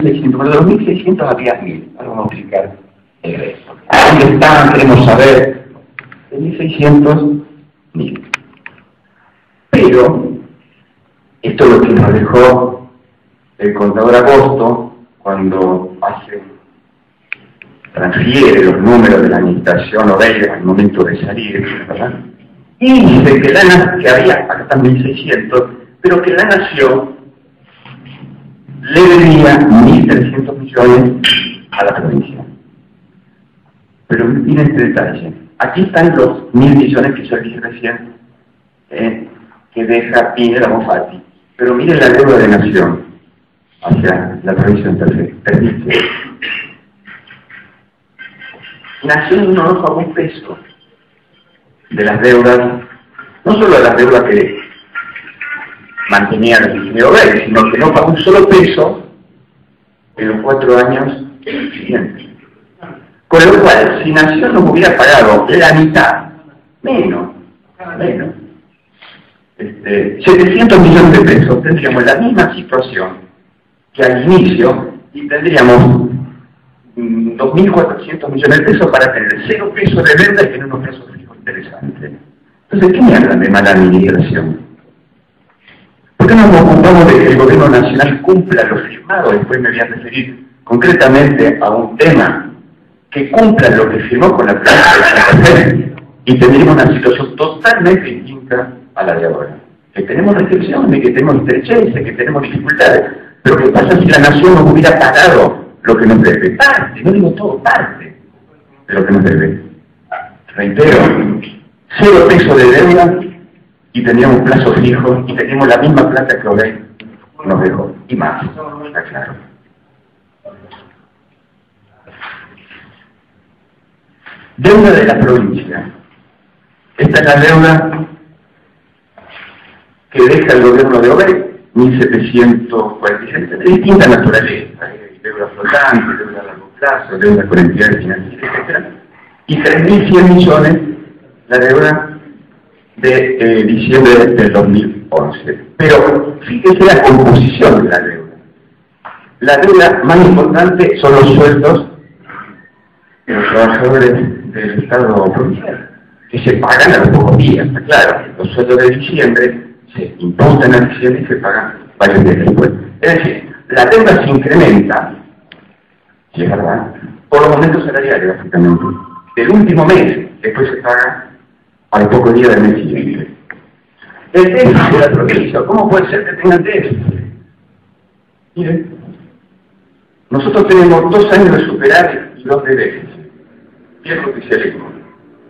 600, pero de los 1.600 había 1.000. Ahora vamos a explicar el resto. ¿Dónde están? Queremos saber. De 1.600, 1.000. Pero, esto es lo que nos dejó el contador Agosto cuando transfiere los números de la administración Oreiro al momento de salir, ¿verdad? Y dice que había, acá están 1.600, pero que la nación le debía 1.300 millones a la provincia. Pero miren este detalle. Aquí están los 1.000 millones que yo dije recién, que deja Pineda Mofati. Pero miren la deuda de nación hacia la provincia de Santa Fe. Nación no nos pagó un peso de las deudas, no solo de las deudas que mantenía el ingeniero Oreiro, sino que no pagó un solo peso en los 4 años siguientes. Con lo cual, si Nación nos hubiera pagado la mitad, menos, 700 millones de pesos, tendríamos la misma situación que al inicio y tendríamos 2.400 millones de pesos para tener 0 pesos de deuda y tener unos plazos fijos interesantes. Entonces, ¿qué me hablan de mala administración? ¿Por qué no nos ocupamos de que el gobierno nacional cumpla lo firmado? Después me voy a referir concretamente a un tema que cumpla lo que firmó con la provincia de Santa Fe y tendríamos una situación totalmente distinta a la de ahora. Que tenemos restricciones, que tenemos estrecheces, que tenemos dificultades. Pero ¿qué pasa si la nación nos hubiera pagado lo que nos debe? Parte, no digo todo, parte de lo que nos debe. Reitero, 0 pesos de deuda y teníamos plazos fijos y teníamos la misma plata que Oreiro nos dejó. Y más, está claro. Deuda de la provincia. Esta es la deuda que deja el gobierno de Oreiro, 1.747, de distinta naturaleza. Hay deuda flotante, deuda a largo plazo, deuda con entidades financieras, etc. Y 3.100 millones la deuda de diciembre del 2011. Pero fíjese la composición de la deuda. La deuda más importante son los sueldos de los trabajadores del Estado provincial, que se pagan a los pocos días, está claro. Los sueldos de diciembre se imputan a diciembre y se pagan varios días después. Es decir, la deuda se incrementa, ¿sí es verdad?, por los momentos salariales, básicamente. El último mes, después se paga a los pocos días del mes siguiente. El déficit de la provincia, ¿cómo puede ser que tengan déficit? Miren, nosotros tenemos 2 años de superávit y 2 de déficit. Viejo oficialismo.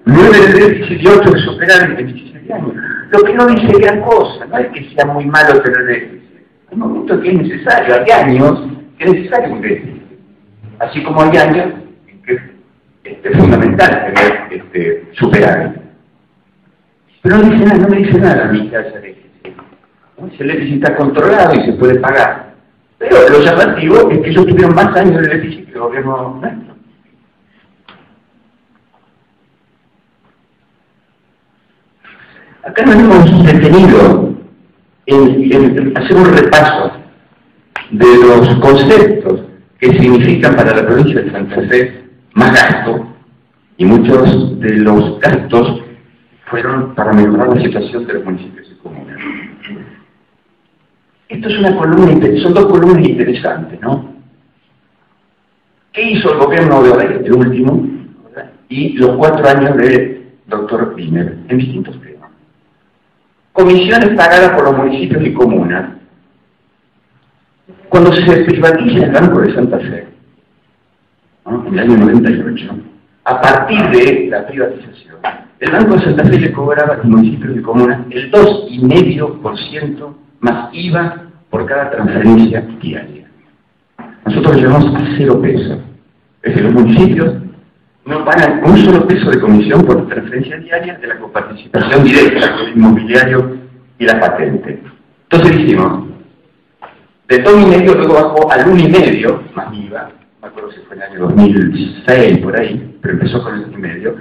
9 de déficit y 8 de superávit en 17 años. Lo que no dice gran cosa, no es que sea muy malo tener déficit. Hay momentos que es necesario, hay años que es necesario un déficit. Así como hay años en que es fundamental tener superávit. Pero no dice nada, no me dice nada a mí que haya déficit. ¿No? Si el déficit está controlado y se puede pagar. Pero lo llamativo es que ellos tuvieron más años de déficit que el gobierno nuestro. Acá nos hemos detenido en hacer un repaso de los conceptos que significan para la provincia de Santa Fe más gasto, y muchos de los gastos fueron para mejorar la situación de los municipios y comunas. Esto es una columna, son 2 columnas interesantes, ¿no? ¿Qué hizo el gobierno de Oreiro, el último, ¿verdad?, y los 4 años del doctor Wiener, en distintos temas? Comisiones pagadas por los municipios y comunas. Cuando se privatiza el Banco de Santa Fe, ¿no?, en el año 98, a partir de la privatización, el Banco de Santa Fe le cobraba a los municipios y comunas el 2,5% más IVA por cada transferencia diaria. Nosotros lo llevamos a 0 pesos. Es decir, los municipios no pagan un solo peso de comisión por transferencia diaria de la coparticipación directa con el inmobiliario y la patente. Entonces hicimos de 2,5, luego bajó al 1,5 más IVA, no me acuerdo si fue en el año 2006 por ahí, pero empezó con el 1,5,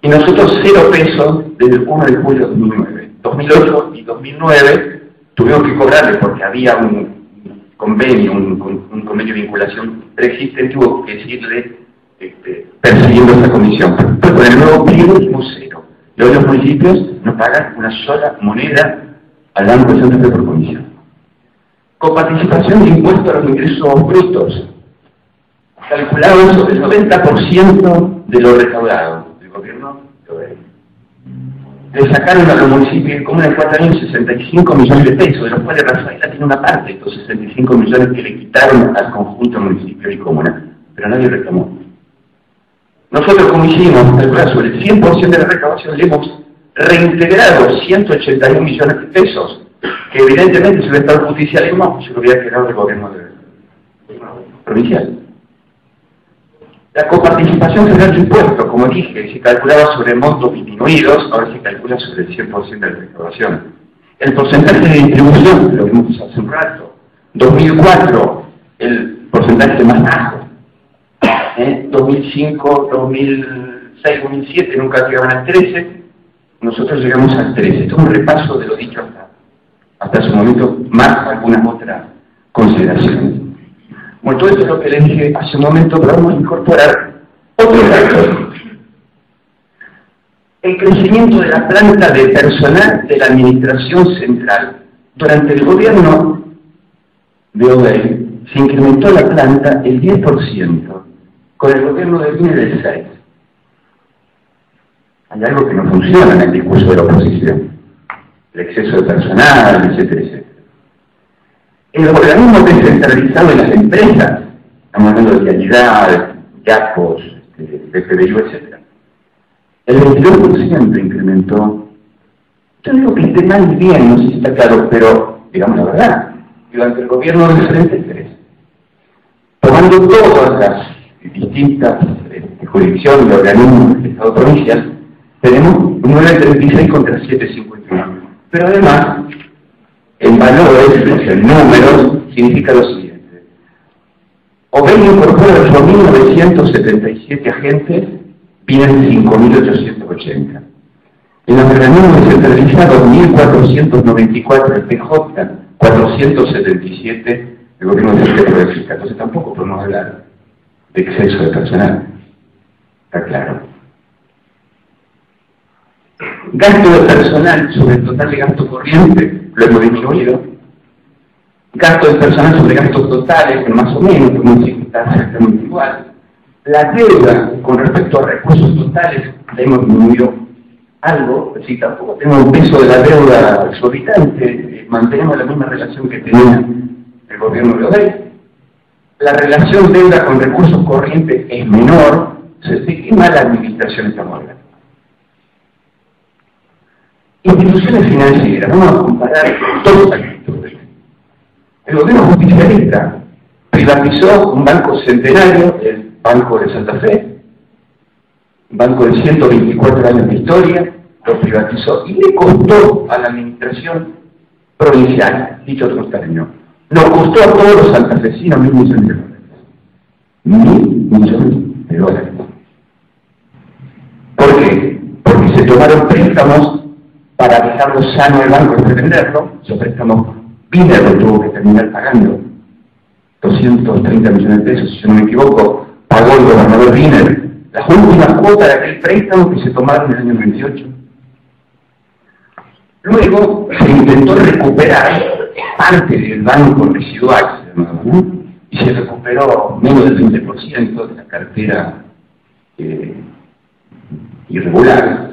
y nosotros 0 pesos desde el 1 de julio de 2009. 2008 y 2009 tuvimos que cobrarle porque había un convenio, un convenio de vinculación preexistente, hubo que seguirle persiguiendo esa comisión. Pero con el nuevo pliego dimos cero. Y hoy los municipios no pagan una sola moneda al Banco de Santa Fe por comisión. Coparticipación de impuestos a los ingresos brutos, calculado sobre el 90% de lo recaudado del gobierno. Le sacaron a los municipios y comunas en 4 años 65 millones de pesos, de los cuales Rafaela tiene una parte de estos 65 millones que le quitaron al conjunto de municipios y comunas, pero nadie reclamó. Nosotros, como hicimos, calcular sobre el 100% de la recaudación, le hemos reintegrado 181 millones de pesos, que evidentemente si hubiera estado el justicialismo, se lo hubiera quedado el gobierno provincial. La coparticipación general de impuestos, como dije, se calculaba sobre montos disminuidos, ahora se calcula sobre el 100% de la recaudación. El porcentaje de distribución, lo vimos hace un rato, 2004, el porcentaje más bajo. 2005, 2006, 2007 nunca llegaban al 13, nosotros llegamos al 13. Esto es un repaso de lo dicho hasta ese momento, más algunas otras consideraciones. Bueno, todo esto es lo que les dije hace un momento, pero vamos a incorporar otro dato. El crecimiento de la planta de personal de la administración central. Durante el gobierno de Odey se incrementó la planta el 10%, con el gobierno de Wiener el 6%. Hay algo que no funciona en el discurso de la oposición. El exceso de personal, etcétera, etcétera. El organismo descentralizado de las empresas, estamos hablando de Vialidad, Yapos, PPBU, etc. El 22% incrementó. Yo digo que esté mal y bien, no sé si está claro, pero digamos la verdad, durante el gobierno de diferentes tres, tomando todas las distintas jurisdicciones y organismos del Estado provincial, tenemos un 9,36 contra 7,51. Pero además, en valores, en números, significa lo siguiente. Odey incorpora 8.977 agentes, vienen 5.880. En los organismos descentralizados, 1.494 el PJ, 477 el gobierno de Santa Fe. Entonces tampoco podemos hablar de exceso de personal. Está claro. Gasto de personal sobre el total de gasto corriente, lo hemos disminuido. Gasto de personal sobre gastos totales, más o menos, como está exactamente igual. La deuda con respecto a recursos totales, la hemos disminuido algo, es decir, tampoco tenemos un peso de la deuda exorbitante, mantenemos la misma relación que tenía el gobierno de Odey. La relación deuda con recursos corrientes es menor, ¿de qué mala administración estamos hablando? Instituciones financieras, vamos a comparar todos los actores. El gobierno justicialista privatizó un banco centenario, el Banco de Santa Fe, un banco de 124 años de historia, lo privatizó y le costó a la administración provincial, dicho otro término, nos costó a todos los santafesinos 1.000 millones de dólares. 1.000 millones de dólares. ¿Por qué? Porque se tomaron préstamos para dejarlo sano el banco y pretenderlo. Esos préstamos, Wiener lo tuvo que terminar pagando. 230 millones de pesos, si yo no me equivoco, pagó el gobernador Wiener las últimas cuotas de aquel préstamo que se tomaron en el año 98. Luego se intentó recuperar parte del banco residual, ¿no? Y se recuperó menos del 20% de la cartera irregular.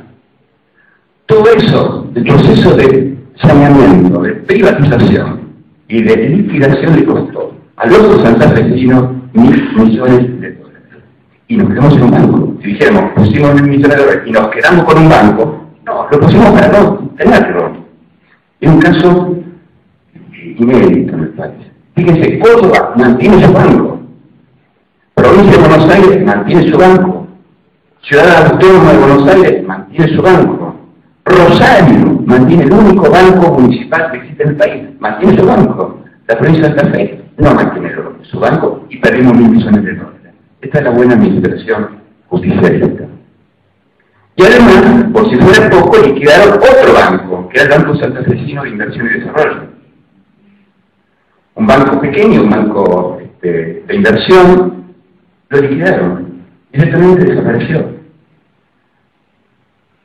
Todo eso, el proceso de saneamiento, de privatización y de liquidación le costó a los santafesinos 1.000 millones de dólares. Y nos quedamos en un banco. Si dijéramos, pusimos 1.000 millones de dólares y nos quedamos con un banco, no, lo pusimos para no tenerlo. Es un caso inédito, me parece. Fíjense, Córdoba mantiene su banco. Provincia de Buenos Aires mantiene su banco. Ciudad Autónoma de Buenos Aires mantiene su banco. Rosario mantiene el único banco municipal que existe en el país. Mantiene su banco. La provincia de Santa Fe no mantiene su banco y perdimos 1.000 millones de dólares. Esta es la buena administración justicialista. Y además, por si fuera poco, liquidaron otro banco, que era el Banco Santafesino de Inversión y Desarrollo. un banco pequeño, un banco de inversión, lo liquidaron, directamente desapareció.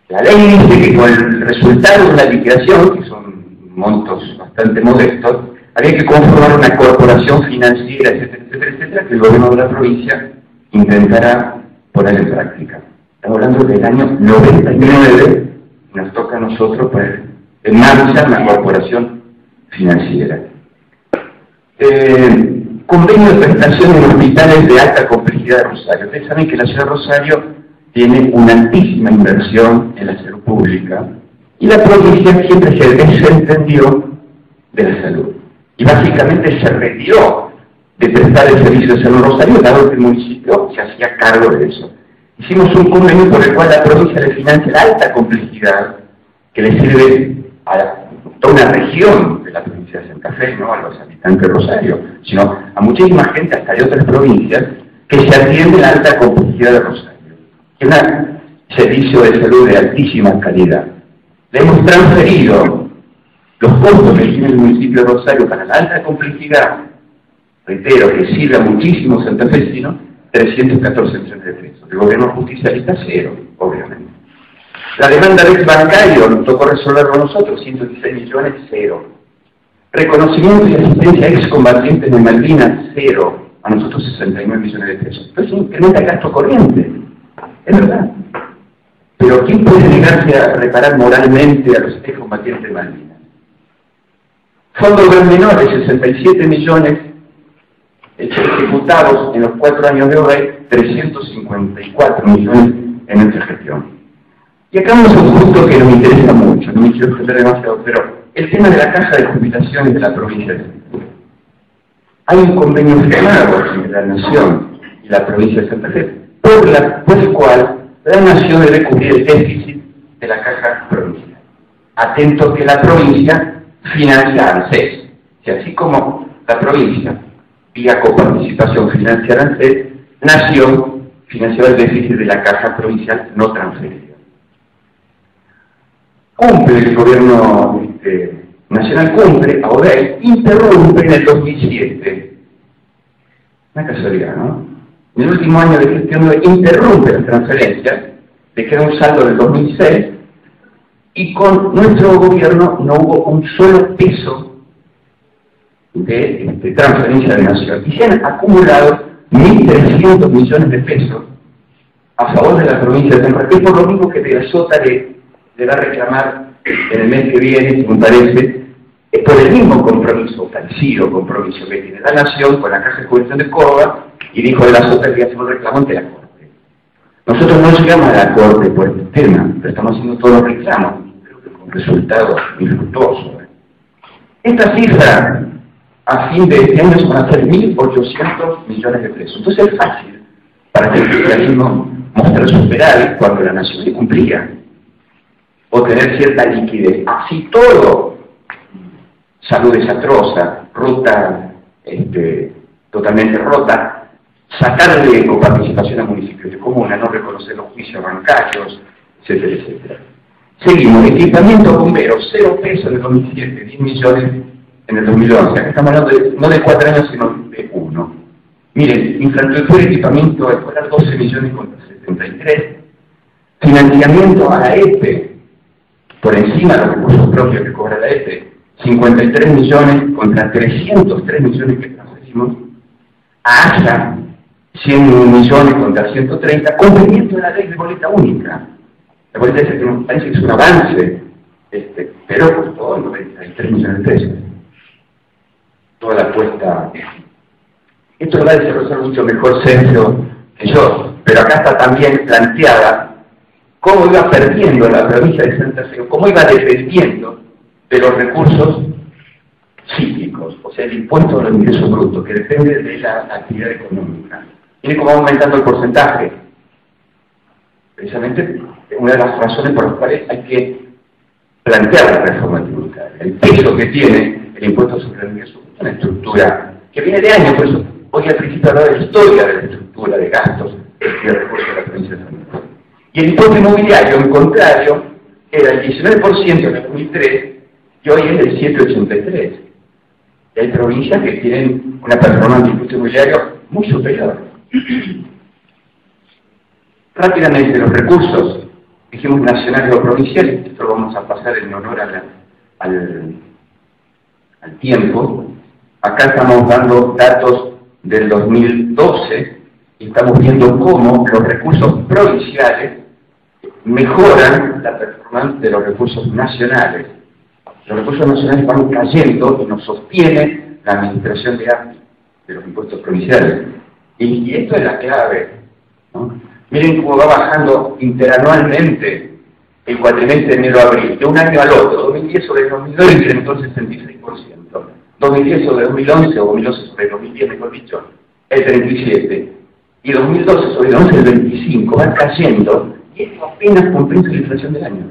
La ley dice que con el resultado de la liquidación, que son montos bastante modestos, había que conformar una corporación financiera, etcétera, etcétera, etcétera, que el gobierno de la provincia intentará poner en práctica. Estamos hablando del año 99, nos toca a nosotros poner en marcha una corporación financiera. Convenio de prestación en hospitales de alta complejidad de Rosario. Ustedes saben que la ciudad de Rosario tiene una altísima inversión en la salud pública y la provincia siempre se desentendió de la salud. Y básicamente se retiró de prestar el servicio de salud en Rosario, dado que el municipio se hacía cargo de eso. Hicimos un convenio por el cual la provincia le financia la alta complejidad que le sirve a toda una región de la provincia de Santa Fe, no a los habitantes de Rosario, sino a muchísima gente hasta de otras provincias que se atiende la alta complejidad de Rosario. Es un servicio de salud de altísima calidad. Le hemos transferido los costos que tiene el municipio de Rosario para la alta complejidad, reitero, que sirve a muchísimos santafesinos, 314 millones de pesos. El gobierno justicialista, cero, obviamente. La demanda de ex bancario nos tocó resolverlo a nosotros, 116 millones, cero. Reconocimiento y asistencia a excombatientes de Malvinas, cero. A nosotros 69 millones de pesos. Entonces incrementa el gasto corriente. Es verdad. Pero ¿quién puede negarse a reparar moralmente a los excombatientes de Malvinas? Fondos gran menores, 67 millones ejecutados en los 4 años de obra, 354 millones en nuestra gestión. Y acá vamos a un punto que nos interesa mucho, no me quiero extender demasiado, pero el tema de la caja de jubilaciones de la provincia de Santa Fe. Hay un convenio firmado entre la Nación y la provincia de Santa Fe, por el cual la Nación debe cubrir el déficit de la caja provincial. Atento que la provincia financia ANSES, y así como la provincia, vía coparticipación financia ANSES, Nación financiaba el déficit de la caja provincial no transferida. Cumple el gobierno nacional, cumple, ahora interrumpe en el 2007. Una casualidad, ¿no? En el último año de gestión interrumpe las transferencias, le queda un saldo del 2006, y con nuestro gobierno no hubo un solo peso de transferencia de Nación. Y se han acumulado 1.300 millones de pesos a favor de la provincia de Santa Fe, por lo mismo que de la Sota le va a reclamar en el mes que viene, me parece, por el mismo compromiso, parecido compromiso que tiene la Nación con la Caja de Jubilación de Córdoba, y dijo de la Sota que hace un reclamo ante la Corte. Nosotros no llegamos a la Corte por este tema, pero estamos haciendo todos los reclamos, creo que con resultados infructuosos. Esta cifra, a fin de este año, van a ser 1.800 millones de pesos. Entonces es fácil para que el federalismo mostrar superávit cuando la Nación le cumplía, o tener cierta liquidez. Así todo, salud desastrosa, ruta totalmente rota, sacarle coparticipación a municipios de comuna, no reconocer los juicios bancarios, etcétera, etcétera. Seguimos, equipamiento bombero, 0 pesos en el 2007, 10 millones en el 2011. Acá estamos hablando no de 4 años, sino de 1. Miren, infraestructura y equipamiento escolar, 12 millones contra 73. Financiamiento a la EPE, por encima de los recursos propios que cobra la EPE, 53 millones contra 303 millones que transferimos. A ASA, 100 millones contra 130, cumplimiento de la ley de boleta única. La boleta esa que nos parece que es un avance, pero costó 93 millones de pesos. Toda la apuesta. Esto lo va a desarrollar mucho mejor Sergio que yo, pero acá está también planteada cómo iba perdiendo la provincia de Santa Fe, cómo iba dependiendo de los recursos cíclicos, o sea, el impuesto al ingreso bruto, que depende de la actividad económica. Miren cómo va aumentando el porcentaje. Precisamente, una de las razones por las cuales hay que plantear la reforma tributaria. El peso que tiene el impuesto sobre el ingreso bruto, una estructura que viene de años, por eso hoy al principio hablaba de la historia de la estructura de gastos y de recursos de la provincia de Santa Fe. Y el impuesto inmobiliario, en contrario, era el 19% en el 2003 y hoy es el 7,83%. Y hay provincias que tienen una performance de impuesto inmobiliario muy superior. Rápidamente, los recursos, dijimos nacionales o provinciales, esto lo vamos a pasar en honor al tiempo. Acá estamos dando datos del 2012 y estamos viendo cómo los recursos provinciales mejoran la performance de los recursos nacionales. Los recursos nacionales van cayendo y nos sostiene la administración de los impuestos provinciales. Y esto es la clave, ¿no? Miren cómo va bajando interanualmente el cuatrimestre de enero-abril, de un año al otro. 2010 sobre 2009 incrementó el 66%. 2010 sobre 2011, o 2011 sobre 2010, mejor dicho, el 37%. Y 2012 sobre 2011 el 25%. Va cayendo, y esto apenas compensa la inflación del año.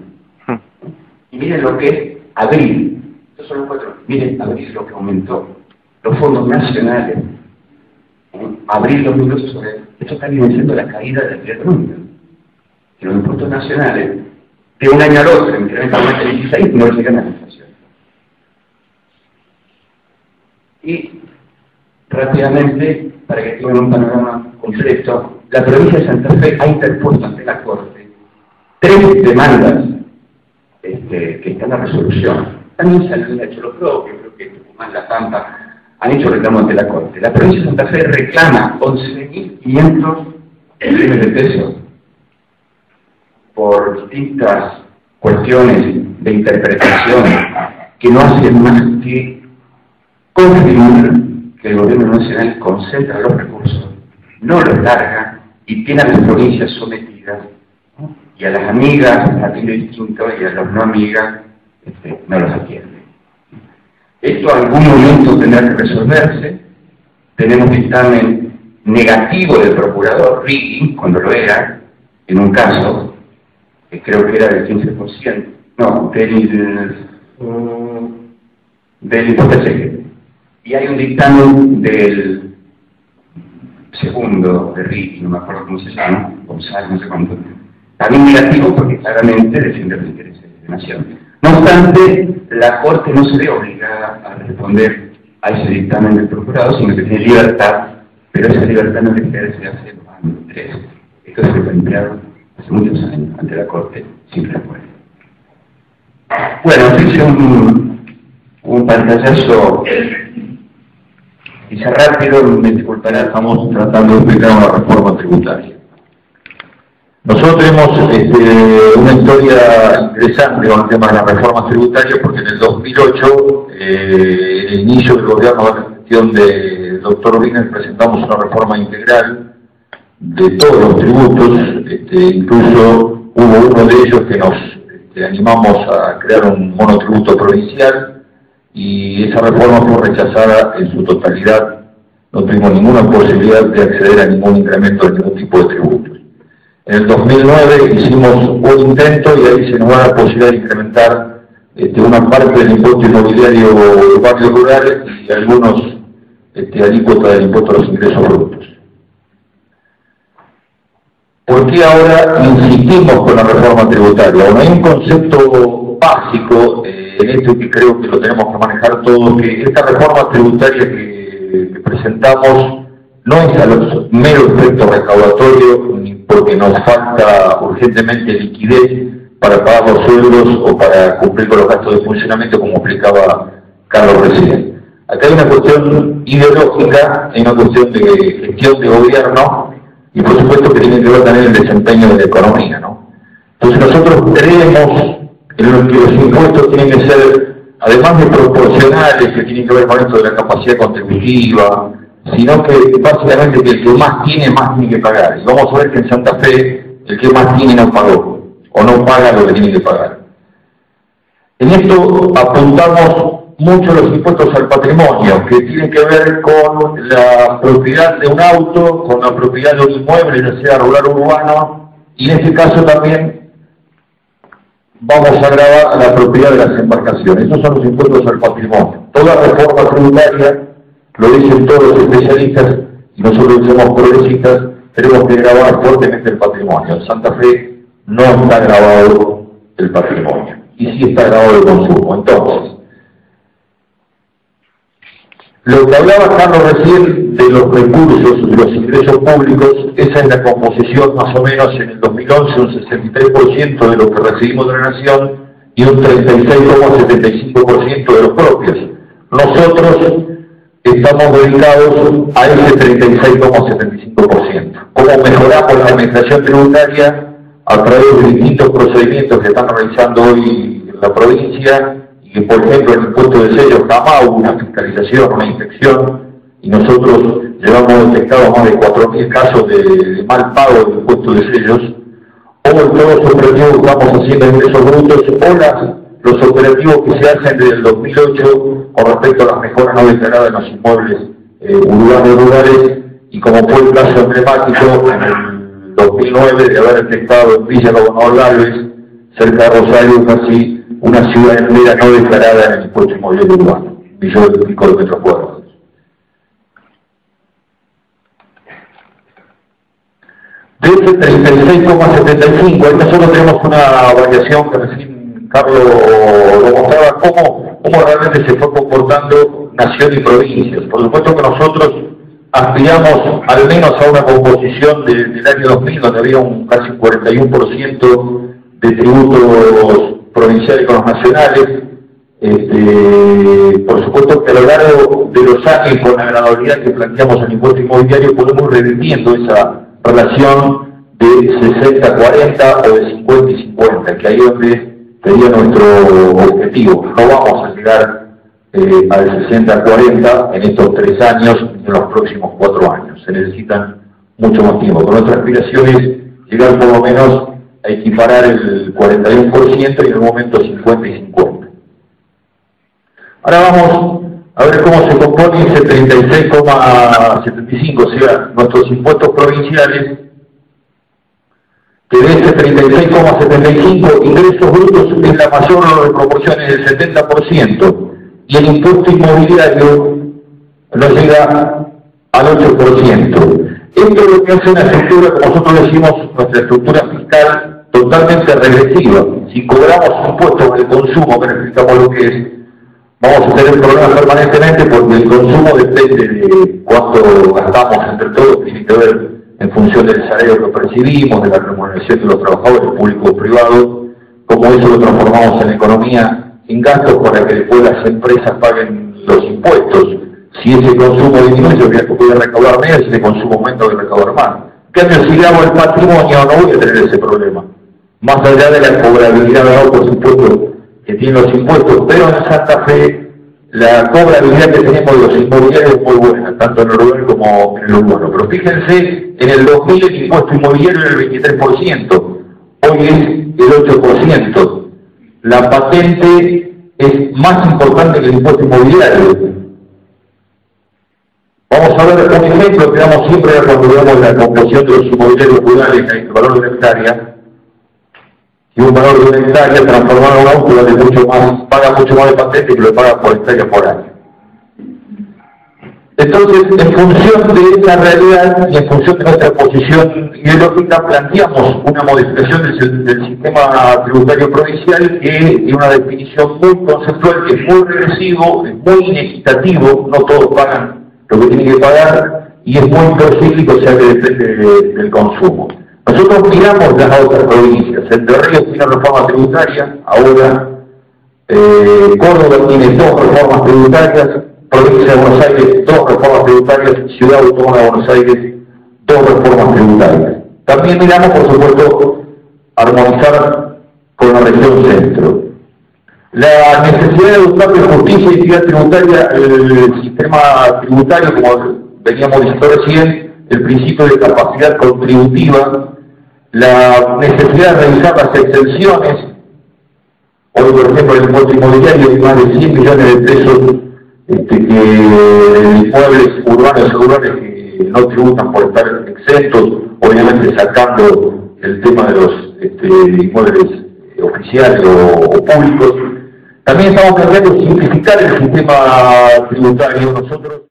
Y miren lo que es abril. Estos son los 4. Miren, abril lo que aumentó. Los fondos nacionales. Abril 2012 sobre... Esto está evidenciando la caída de la actividad económica. Que los impuestos nacionales, de un año al otro, incrementan más del 16, no llegan a la inflación. Y, rápidamente, para que tengan un panorama completo, la provincia de Santa Fe ha interpuesto ante la Corte 3 demandas que están en la resolución. También se han hecho los propios, creo que Tucumán, La Pampa, han hecho reclamo ante la Corte. La provincia de Santa Fe reclama 11.500 millones de pesos por distintas cuestiones de interpretación que no hacen más que confirmar que el gobierno nacional concentra los recursos, no los larga y tiene a las provincias sometidas, ¿no? Y a las amigas atiende distinto y a los no amigas no los atiende. Esto en algún momento tendrá que resolverse. Tenemos dictamen negativo del procurador Rigging, cuando lo era, en un caso, que creo que era del 15%, no, del impuesto al cheque. Y hay un dictamen del segundo de Rigging, no me acuerdo cómo se llama, González, no sé cuánto, también negativo porque claramente defiende los intereses de la nación. No obstante, la Corte no se ve obligada a responder a ese dictamen del procurador, sino que tiene libertad, pero esa libertad no le ejerce hace 2 años, 3. Esto se fue empleado hace muchos años ante la Corte sin respuesta. Bueno, hice un pantallazo, quizá rápido, me disculpará, estamos tratando de explicar una reforma tributaria. Nosotros tenemos una historia interesante con el tema de las reformas tributarias, porque en el 2008, el inicio del gobierno de la gestión del doctor Wiener, presentamos una reforma integral de todos los tributos, incluso hubo uno de ellos que nos animamos a crear un monotributo provincial, y esa reforma fue rechazada en su totalidad. No tuvimos ninguna posibilidad de acceder a ningún incremento de ningún tipo de tributos. En el 2009 hicimos un intento y ahí se nos da la posibilidad de incrementar una parte del impuesto inmobiliario urbano y rural y algunos alícuotas del impuesto a los ingresos brutos. ¿Por qué ahora insistimos con la reforma tributaria? Bueno, hay un concepto básico en esto que creo que lo tenemos que manejar todos, que esta reforma tributaria que presentamos no es a los meros efectos recaudatorios, ni porque nos falta urgentemente liquidez para pagar los sueldos o para cumplir con los gastos de funcionamiento, como explicaba Carlos recién. Acá hay una cuestión ideológica, hay una cuestión de gestión de gobierno y por supuesto que tiene que ver también el desempeño de la economía, ¿no? Entonces nosotros creemos en que los impuestos tienen que ser, además de proporcionales, que tienen que ver con esto de la capacidad contributiva, sino que básicamente que el que más tiene que pagar. Y vamos a ver que en Santa Fe el que más tiene no pagó, o no paga lo que tiene que pagar. En esto apuntamos mucho los impuestos al patrimonio, que tienen que ver con la propiedad de un auto, con la propiedad de un inmueble, ya sea rural o urbano, y en este caso también vamos a gravar la propiedad de las embarcaciones. Esos son los impuestos al patrimonio. Toda reforma tributaria, lo dicen todos los especialistas, y nosotros somos progresistas, tenemos que grabar fuertemente el patrimonio. En Santa Fe no está grabado el patrimonio, y sí está grabado el consumo. Entonces, Lo que hablaba Carlos recién de los recursos, de los ingresos públicos, esa es la composición más o menos en el 2011, un 63% de lo que recibimos de la Nación y un 36,75% de los propios. Nosotros estamos dedicados a ese 36,75%. ¿Cómo mejoramos la administración tributaria? A través de distintos procedimientos que están realizando hoy en la provincia, y por ejemplo el impuesto de sellos jamás hubo una fiscalización, una inspección, y nosotros llevamos detectados más de 4.000 casos de mal pago del impuesto de sellos, o todos los operativos que estamos haciendo en ingresos brutos, o los operativos que se hacen desde el 2008 con respecto a las mejoras no declaradas en los inmuebles urbanos y rurales, y como fue el caso emblemático en el 2009 de haber detectado en Villa Gobernador Galvez, cerca de Rosario, casi una ciudad entera no declarada en el impuesto inmobiliario urbano, 1,5 millones de metros cuadrados. De ese 36,75, ahí nosotros tenemos una variación que recién Carlos lo mostraba, cómo realmente se fue comportando nación y provincias. Por supuesto que nosotros aspiramos al menos a una composición del año 2000, donde había casi un 41% de tributos provinciales con los nacionales. Por supuesto que a lo largo de los años, con la gradabilidad que planteamos en el impuesto inmobiliario, podemos ir revirtiendo esa relación de 60-40 o de 50-50, que ahí es donde sería nuestro objetivo. No vamos a llegar al 60-40 en estos 3 años ni en los próximos 4 años. Se necesitan mucho más tiempo. Con nuestra aspiración es llegar por lo menos a equiparar el 41% y en un momento 50 y 50. Ahora vamos a ver cómo se compone ese 36,75, o sea, nuestros impuestos provinciales, que de ese 36,75 ingresos brutos es la mayor proporción, es el 70%, y el impuesto inmobiliario no llega al 8%. Esto es lo que hace una estructura, como nosotros decimos, nuestra estructura fiscal totalmente regresiva. Si cobramos impuestos por el consumo, que necesitamos lo que es, vamos a tener problemas permanentemente porque el consumo depende de cuánto gastamos entre todos, tiene que ver en función del salario que percibimos, de la remuneración de los trabajadores públicos y privados, como eso lo transformamos en economía en gastos para que después las empresas paguen los impuestos. Si ese consumo disminuye, voy a recaudar menos, si ese consumo aumenta, voy a recaudar más. En cambio, si le hago el patrimonio, no voy a tener ese problema. Más allá de la cobrabilidad de otros impuestos que tienen los impuestos, pero en Santa Fe la cobrabilidad que tenemos de los inmobiliarios es muy buena, tanto en el rural como en el urbano. Pero fíjense, en el 2000 el impuesto inmobiliario era el 23%, hoy es el 8%. La patente es más importante que el impuesto inmobiliario. Vamos a ver un ejemplo que damos siempre cuando veamos la composición de los inmobiliarios rurales, el valor de una hectárea. Y un valor de una hectárea transformado en un auto vale mucho más, paga mucho más de patente que lo paga por hectárea por año. Entonces, en función de esa realidad y en función de nuestra posición ideológica, planteamos una modificación del sistema tributario provincial que tiene una definición muy conceptual, que es muy regresivo, es muy inequitativo, no todos pagan lo que tienen que pagar, y es muy procíclico, o sea que depende del consumo. Nosotros miramos las otras provincias. Entre Ríos tiene una reforma tributaria, ahora Córdoba tiene 2 reformas tributarias, Provincia de Buenos Aires 2 reformas tributarias, Ciudad Autónoma de Buenos Aires 2 reformas tributarias. También miramos, por supuesto, armonizar con la región centro. La necesidad de buscar de justicia y equidad tributaria, el sistema tributario, como veníamos diciendo recién, el principio de capacidad contributiva, la necesidad de revisar las exenciones. Hoy, por ejemplo, el impuesto inmobiliario hay más de 100 millones de pesos que inmuebles urbanos y rurales que no tributan por estar exentos, obviamente sacando el tema de los inmuebles oficiales o públicos. También estamos tratando de simplificar el sistema tributario. Nosotros